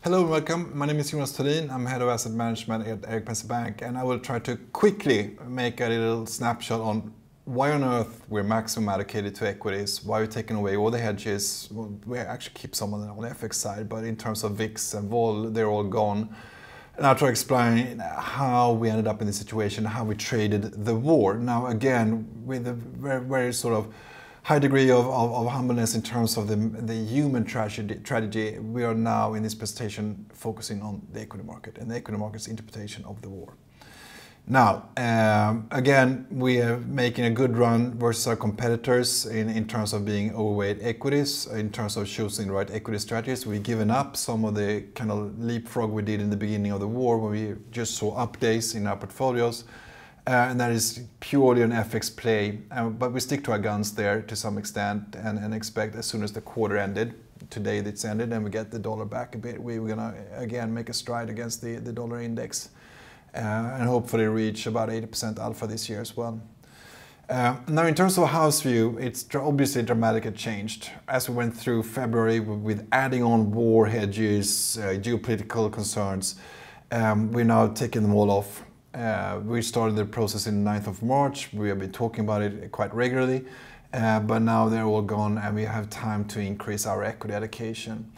Hello and welcome. My name is Jonas Thulin. I'm head of asset management at Erik Penser Bank, and I will try to quickly make a little snapshot on why on earth we're maximum allocated to equities, why we're taking away all the hedges. Well, we actually keep some on the FX side, but in terms of VIX and vol, they're all gone. And I'll try to explain how we ended up in this situation, how we traded the war. Now, again, with a very sort of high degree of humbleness in terms of the human tragedy, we are now in this presentation focusing on the equity market and the equity market's interpretation of the war. Now, again, we are making a good run versus our competitors in terms of being overweight equities, in terms of choosing the right equity strategies. We've given up some of the kind of leapfrog we did in the beginning of the war when we just saw up days in our portfolios. And that is purely an FX play, but we stick to our guns there to some extent and expect as soon as the quarter ended, today it's ended and we get the dollar back a bit, we're gonna again make a stride against the dollar index and hopefully reach about 80% alpha this year as well. Now in terms of a house view, it's obviously dramatically changed as we went through February with adding on war hedges, geopolitical concerns. We're now taking them all off. We started the process in the 9th of March. We have been talking about it quite regularly, but now they're all gone and we have time to increase our equity allocation.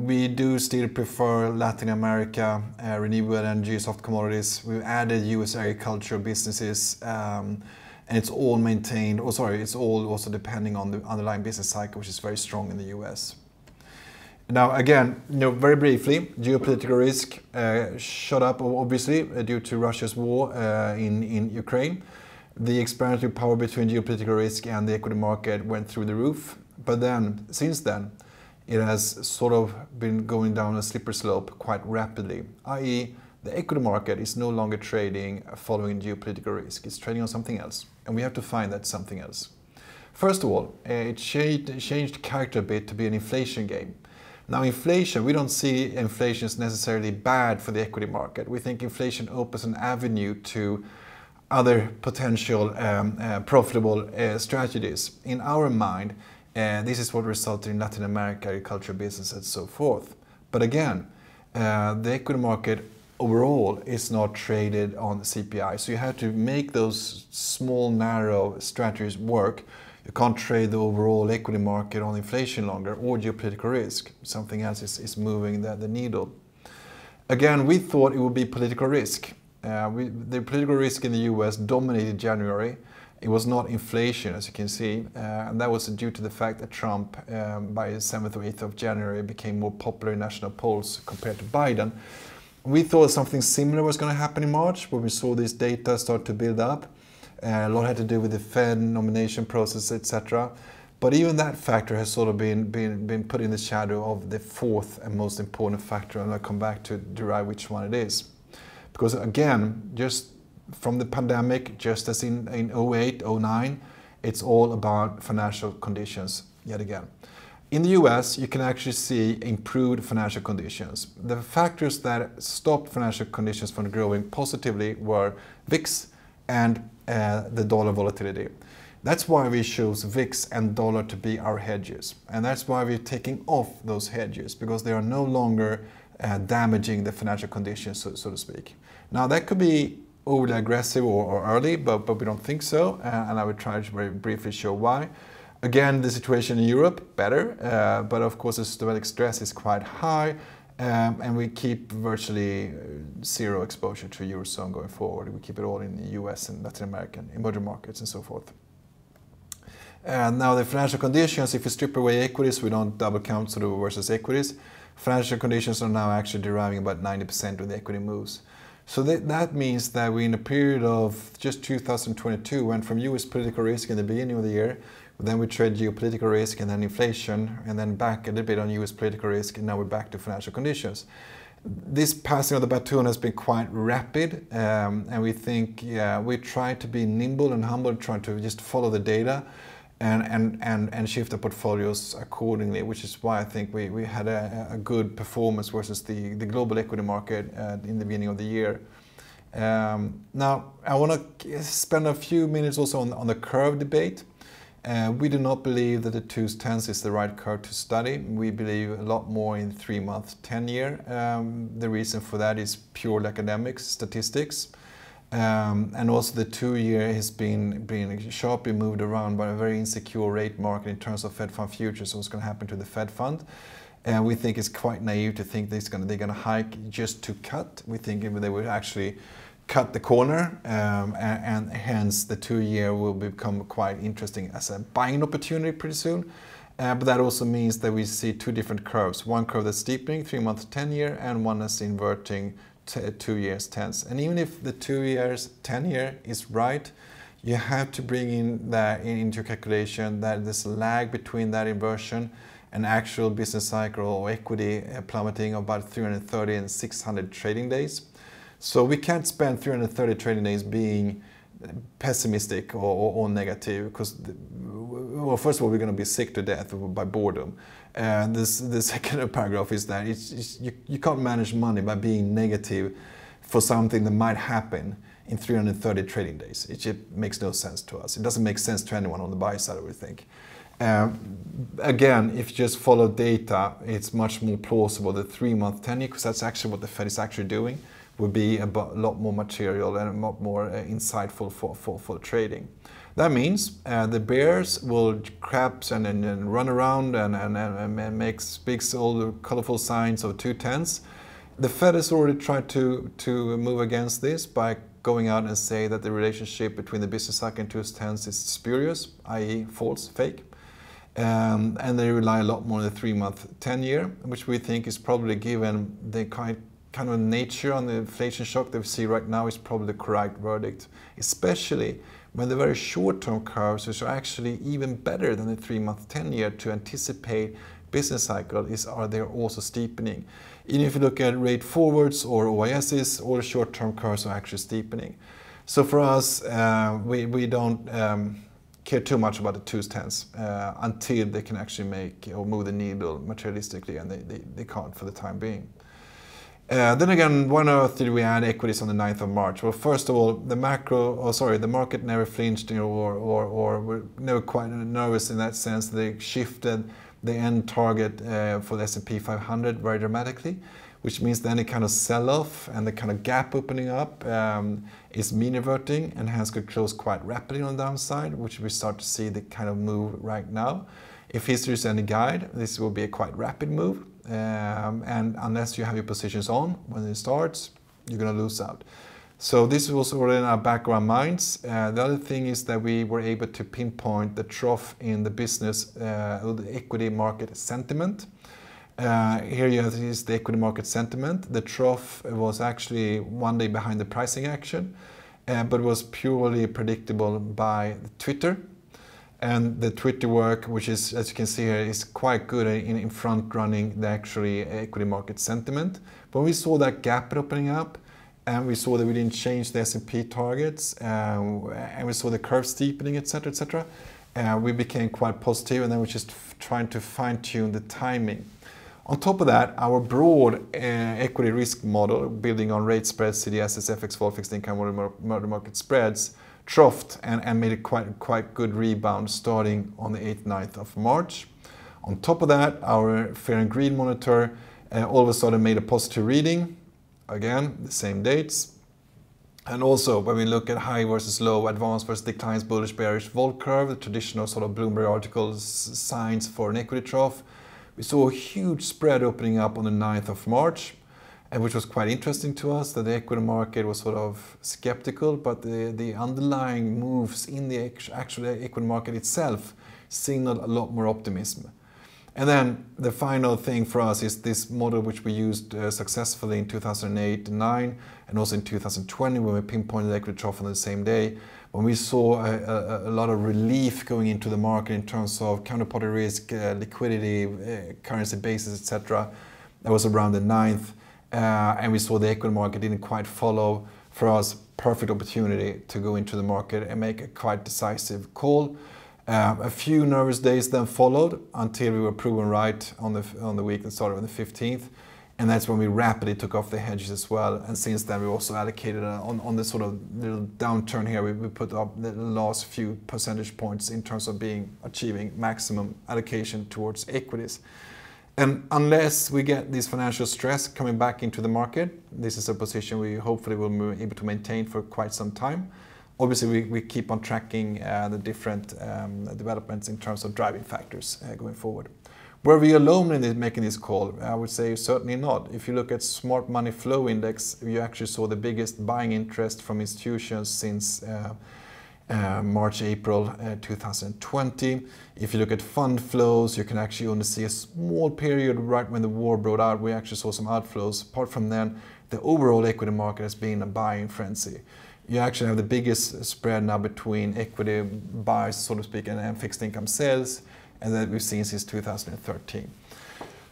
We do still prefer Latin America, renewable energy, soft commodities. We've added US agricultural businesses and it's all maintained, it's all also depending on the underlying business cycle, which is very strong in the US. Now again, very briefly, geopolitical risk shot up obviously due to Russia's war in Ukraine. The explanatory power between geopolitical risk and the equity market went through the roof. But then, since then, it has sort of been going down a slippery slope quite rapidly, i.e. the equity market is no longer trading following geopolitical risk. It's trading on something else, and we have to find that something else. First of all, it changed character a bit to be an inflation game. Now inflation, we don't see inflation as necessarily bad for the equity market. We think inflation opens an avenue to other potential profitable strategies. In our mind, this is what resulted in Latin America, agricultural business and so forth. But again, the equity market overall is not traded on CPI. So you have to make those small, narrow strategies work. You can't trade the overall equity market on inflation longer or geopolitical risk. Something else is moving the needle. Again, we thought it would be political risk. The political risk in the US dominated January. It was not inflation, as you can see, and that was due to the fact that Trump, by the 7th or 8th of January, became more popular in national polls compared to Biden. We thought something similar was going to happen in March, when we saw this data start to build up. A lot had to do with the Fed nomination process, etc. But even that factor has sort of been put in the shadow of the fourth and most important factor, and I'll come back to derive which one it is. Because again, just from the pandemic, just as in 08, 09, it's all about financial conditions yet again. In the US, you can actually see improved financial conditions. The factors that stopped financial conditions from growing positively were VIX and the dollar volatility. That's why we chose VIX and dollar to be our hedges. And that's why we're taking off those hedges, because they are no longer damaging the financial conditions, so to speak. Now that could be overly aggressive or early, but we don't think so. And I will try to very briefly show why. Again, the situation in Europe, better, but of course the systematic stress is quite high. And we keep virtually zero exposure to Eurozone going forward. We keep it all in the US and Latin American emerging markets and so forth. And now the financial conditions, if you strip away equities, we don't double count sort of versus equities. Financial conditions are now actually deriving about 90% of the equity moves. So that means that we, in a period of just 2022, went from US political risk in the beginning of the year. Then we trade geopolitical risk and then inflation, and then back a little bit on US political risk, and now we're back to financial conditions. This passing of the baton has been quite rapid, and we think, we try to be nimble and humble, trying to just follow the data and shift the portfolios accordingly, which is why I think we had a good performance versus the global equity market in the beginning of the year. Now, I want to spend a few minutes also on the curve debate. We do not believe that the 2-10 is the right curve to study. We believe a lot more in 3-month, 10-year. The reason for that is purely academics, statistics. And also the 2-year has been sharply moved around by a very insecure rate market in terms of Fed fund futures. So what's going to happen to the Fed fund? And we think it's quite naive to think they're going to hike just to cut. We think they will actually cut the corner, and hence the 2-year will become quite interesting as a buying opportunity pretty soon. But that also means that we see two different curves. One curve that's steepening, 3-month, 10-year, and one that's inverting 2 years, 10s. And even if the 2 years, 10-year is right, you have to bring in that into your calculation that there's a lag between that inversion and actual business cycle or equity plummeting of about 330 and 600 trading days. So we can't spend 330 trading days being pessimistic or negative, because, well, first of all, we're going to be sick to death by boredom. And the second paragraph is that you can't manage money by being negative for something that might happen in 330 trading days. It just makes no sense to us. It doesn't make sense to anyone on the buy side, I would think. Again, if you just follow data, it's much more plausible. The 3-month, 10-year, because that's actually what the Fed is actually doing, will be a lot more material and a lot more insightful for trading. That means the bears will craps and run around and speaks all the colorful signs of 2-10s. The Fed has already tried to move against this by going out and say that the relationship between the business cycle and 2-10s is spurious, i.e. false, fake. And they rely a lot more on the 3-month, 10-year, which we think is probably, given the kind of nature on the inflation shock that we see right now, is probably the correct verdict, especially when the very short-term curves, which are actually even better than the 3-month, 10-year to anticipate business cycle, are they also steepening. Even if you look at rate forwards or OISs, all the short-term curves are actually steepening. So for us, we don't care too much about the 2-10s until they can actually make or move the needle materialistically, and they can't for the time being. Then again, why on earth did we add equities on the 9th of March? Well, first of all, the market never flinched or were never quite nervous in that sense. They shifted the end target for the S&P 500 very dramatically, which means that any kind of sell-off and the kind of gap opening up is mean reverting, and hence could close quite rapidly on the downside, which we start to see the kind of move right now. If history is any guide, this will be a quite rapid move. And unless you have your positions on when it starts, you're going to lose out. So this was already in our back of our minds. The other thing is that we were able to pinpoint the trough in the business, the equity market sentiment. Here you have the equity market sentiment. The trough was actually 1 day behind the pricing action, but was purely predictable by Twitter. And the Twitter work, which is, as you can see here, is quite good in front running the actually equity market sentiment. When we saw that gap opening up, and we saw that we didn't change the S&P targets, and we saw the curve steepening, etc., etc., we became quite positive, and then we're just trying to fine-tune the timing. On top of that, our broad equity risk model, building on rate spreads, CDSs, FX vol, fixed income, market spreads, troughed and made a quite good rebound starting on the 8th, 9th of March. On top of that, our fear and greed monitor all of a sudden made a positive reading. Again, the same dates. And also, when we look at high versus low, advanced versus declines, bullish, bearish vol curve, the traditional sort of Bloomberg articles, signs for an equity trough, we saw a huge spread opening up on the 9th of March. And which was quite interesting to us, that the equity market was sort of skeptical, but the underlying moves in the actual equity market itself signaled a lot more optimism. And then the final thing for us is this model which we used successfully in 2008 and 2009, and also in 2020 when we pinpointed the equity trough on the same day, when we saw a lot of relief going into the market in terms of counterparty risk, liquidity, currency basis, etc. That was around the 9th. And we saw the equity market didn't quite follow. For us, perfect opportunity to go into the market and make a quite decisive call. A few nervous days then followed until we were proven right on the week that started on the 15th. And that's when we rapidly took off the hedges as well. And since then, we also allocated on the sort of little downturn here, we put up the last few percentage points in terms of achieving maximum allocation towards equities. And unless we get this financial stress coming back into the market, this is a position we hopefully will be able to maintain for quite some time. Obviously, we keep on tracking the different developments in terms of driving factors going forward. Were we alone in making this call? I would say certainly not. If you look at Smart Money Flow Index, you actually saw the biggest buying interest from institutions since March, April 2020. If you look at fund flows, you can actually only see a small period right when the war broke out. We actually saw some outflows. Apart from then, the overall equity market has been a buying frenzy. You actually have the biggest spread now between equity buys, so to speak, and fixed income sales, and that we've seen since 2013.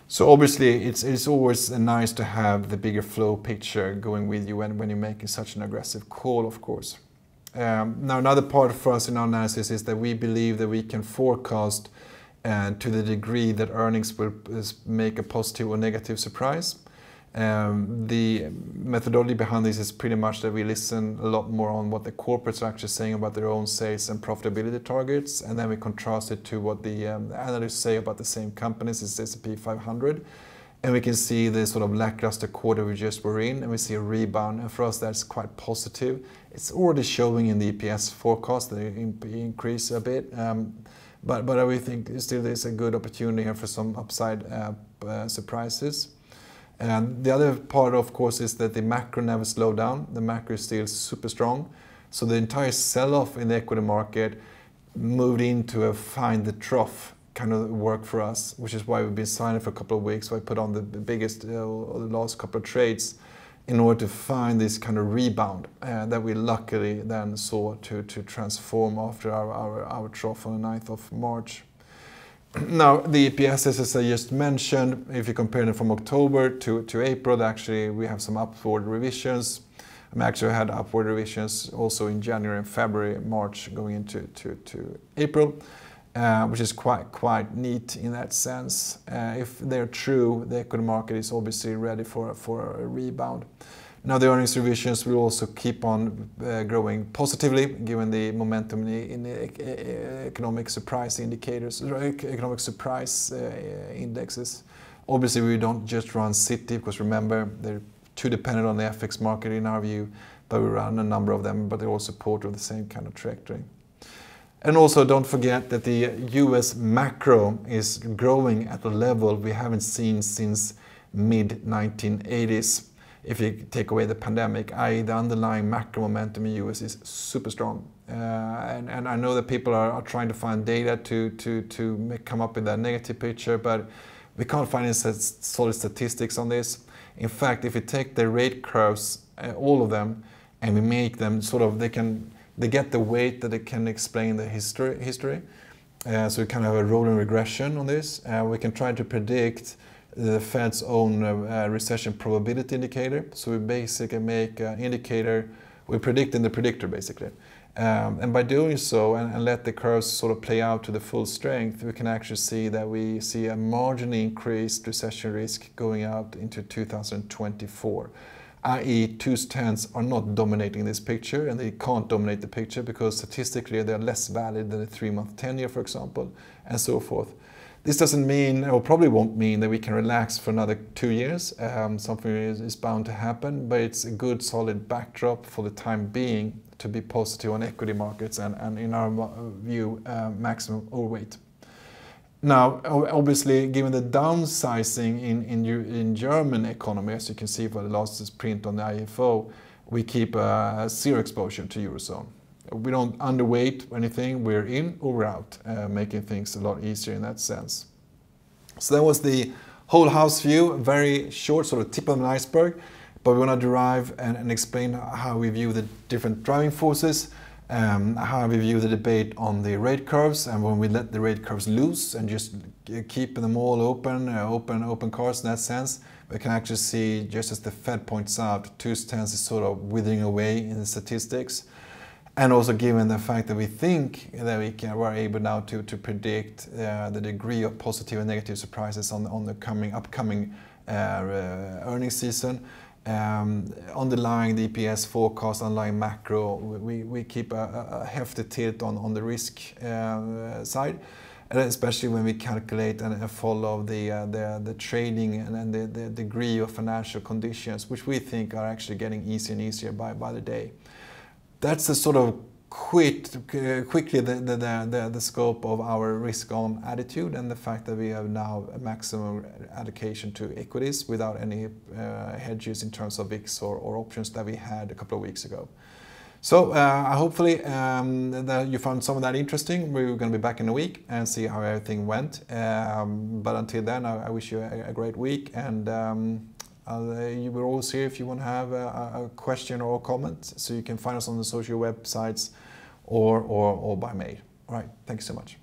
So obviously, it's always nice to have the bigger flow picture going with you when you're making such an aggressive call, of course. Now, another part for us in our analysis is that we believe that we can forecast to the degree that earnings will make a positive or negative surprise. The methodology behind this is pretty much that we listen a lot more on what the corporates are actually saying about their own sales and profitability targets, and then we contrast it to what the analysts say about the same companies, it's S&P 500. And we can see the sort of lackluster quarter we just were in, and we see a rebound. And for us, that's quite positive. It's already showing in the EPS forecast that it increase a bit. But we think still there's a good opportunity here for some upside surprises. And the other part, of course, is that the macro never slowed down. The macro is still super strong. So the entire sell-off in the equity market moved into a find the trough kind of work for us, which is why we've been silent for a couple of weeks. So I put on the biggest, the last couple of trades in order to find this kind of rebound that we luckily then saw to transform after our trough on the 9th of March. Now, the EPS, as I just mentioned, if you compare it from October to April, actually we have some upward revisions. I actually had upward revisions also in January and February, March, going into April. Which is quite neat in that sense. If they're true, the equity market is obviously ready for a rebound. Now the earnings revisions will also keep on growing positively, given the momentum in the economic surprise indicators, or economic surprise indexes. Obviously, we don't just run City, because remember, they're too dependent on the FX market in our view, but we run a number of them, but they're all supportive of the same kind of trajectory. And also don't forget that the US macro is growing at a level we haven't seen since mid-1980s. If you take away the pandemic, i.e. the underlying macro momentum in the US is super strong. And I know that people are trying to find data to come up with a negative picture, but we can't find any solid statistics on this. In fact, if you take the rate curves, all of them, and we make them sort of, they get the weight that it can explain the history. So we kind of have a rolling regression on this. We can try to predict the Fed's own recession probability indicator. So we basically make an indicator, we predict in the predictor basically. And by doing so and let the curves sort of play out to the full strength, we can actually see that we see a marginally increased recession risk going out into 2024. i.e. 2s10s are not dominating this picture, and they can't dominate the picture because statistically they're less valid than a 3-month 10-year, for example, and so forth. This doesn't mean, or probably won't mean, that we can relax for another 2 years. Something is bound to happen, but it's a good solid backdrop for the time being to be positive on equity markets and in our view, maximum overweight. Now, obviously, given the downsizing in German economy, as you can see for the last print on the IFO, we keep zero exposure to Eurozone. We don't underweight anything, we're in or we're out, making things a lot easier in that sense. So that was the whole house view, very short, sort of tip of an iceberg, but we want to derive and explain how we view the different driving forces, how we view the debate on the rate curves, and when we let the rate curves loose and just keep them all open cards in that sense, we can actually see, just as the Fed points out, 2s10s is sort of withering away in the statistics. And also given the fact that we think that we're able now to predict the degree of positive and negative surprises on the upcoming earnings season. Underlying the EPS forecast, underlying macro, we keep a hefty tilt on the risk side, and especially when we calculate and follow the trading and the degree of financial conditions, which we think are actually getting easier and easier by the day. That's the sort of quickly the scope of our risk-on attitude, and the fact that we have now a maximum allocation to equities without any hedges in terms of VIX or options that we had a couple of weeks ago. So hopefully that you found some of that interesting. We're going to be back in a week and see how everything went. But until then, I wish you a great week, and you will always here if you want to have a question or a comment, so you can find us on the social websites or by mail. All right, thank you so much.